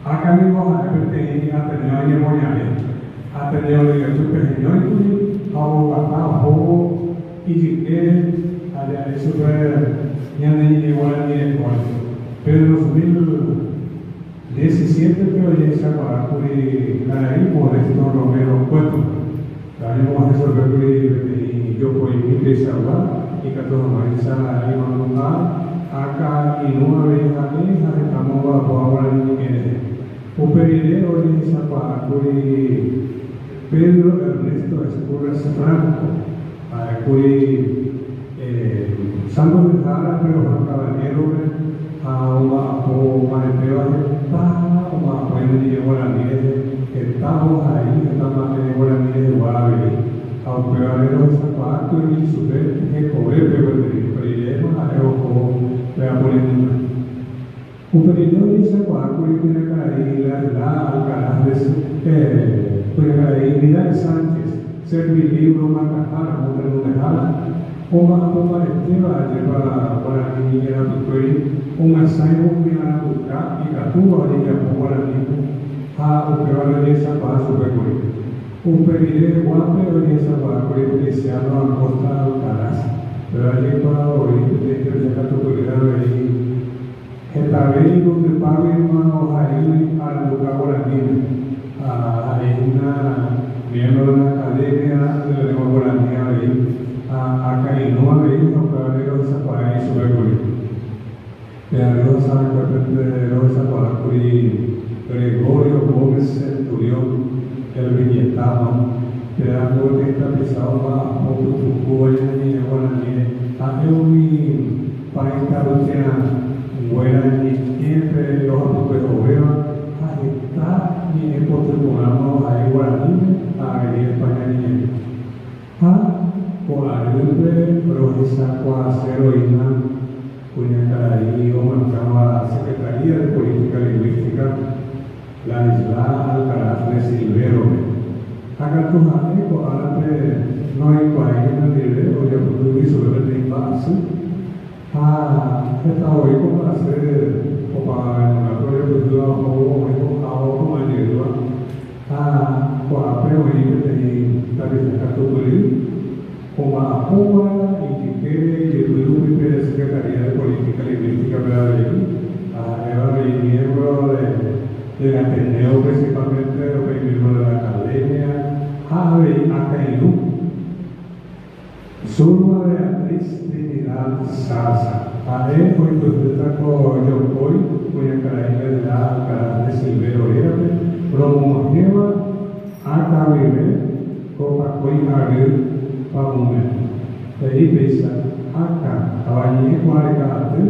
acá mismo Ateneo Yemoyane, Ateneo de Superñoy, Abogado, y allá es super, ya ni igual ni el cuarto. Pero en 2017 creo que ya para Curi Canarí, Modesto Romero Cueto. También vamos a resolver Curi y yo por invitar esa agua y que todos marisa y mandar acá y no habéis aquí, estamos bajo ahora ni quiere. Un perideo de esa para Curi Pedro Ernesto Escuras Franco, para Curi Santo de Jara, pero Juan Caballero, a una maneteo de una buena de Guaraníes, que estamos ahí, estamos de Guaraníes de Guaraní, a un pegadero de zapato y su vez que cobre, pero el perideo a Eoco, vea por el mundo. Un perideo de zapato y tiene caída, la Alcalá de Vidal Sánchez, servir libro, Macajara, Monterrey, Oma Estiva, lleva Guaraní y era Tucueri, un ensayo que era Tucá y Catúa, y ya Guaraní, a un peor de esa para su recuerdo. Un perideo guape de esa para cristiano a Costa Alcaraz, pero allí para hoy, de que se ha tocado ahí, está bien donde pague hermano ahí a la Tucá Guaraní, hay una miembro de la academia de la lengua guaraní ahí. Acá y no habéis nombrado esa para eso recuerdo. De Dios sabe que de esa para Gregorio Gómez Centurión, el viñetano, que da por esta pisada más poco tu cuba y ni guaraní. Hace un país caruchea buena y siempre los apuntes ovejas, ahí está y en postergonamos ahí guaraní, ahí España y por ayudarle, profesor Cuacero Isma, cuya caraí o marcaba Secretaría de Política Lingüística, la isla Alcaraz de Silvero. Acá tu jane, por adelante, no hay cuaína de video, ya por tu viso de verdad base. Esta hoy como hacer, o para el laboratorio de tu lado, o como ayuda, por apeo y de la visita tu como Cuba y que el grupo de Secretaría de Política Lingüística para el miembro del Ateneo, principalmente el miembro de la Academia, Javi Acaínu, Surma Beatriz Trinidad Sasa, a él fue que usted sacó yo hoy, cuya carayna de la Alcaraz de Silvero Érame, Romogeva, Acavive, Copa Coijaril, Felipe acá, Cabañé Cuarecate,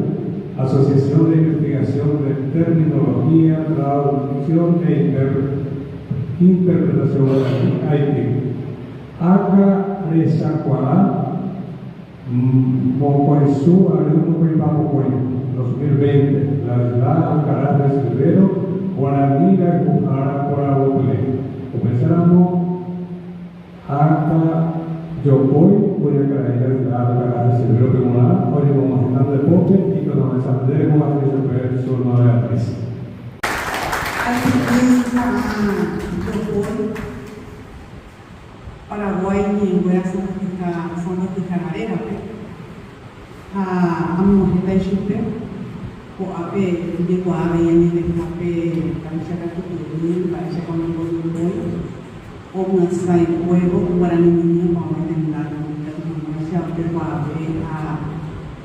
Asociación de Investigación de Terminología, Traducción e Interpretación de Haití. Acá, Rezacualá, Mocoesú, Alumno y Pamocoy, 2020, la isla Alcaraz de Silvero, Guaraní, la Cujara, Corabople. Comenzamos acá. Yo voy a caer a la Silvero Tribunal, hoy vamos a estar de pote y con la asamblea vamos a resolver su nueva Beatriz. Así que yo voy Paraguay y voy a hacer fondos de camarera. A mi mujer de Chupe, o a P, de Guave, y a mi de Cape, parece que tu parece que no voy o uma sai huevo guaraní mau mendengar manusia berbagai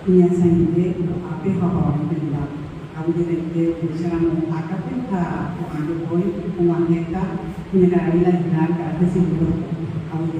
punya sainde apa hawa mendengar kami direkte serang akape ka ko ando boy ko maneka punya kali la hinar ka sing kami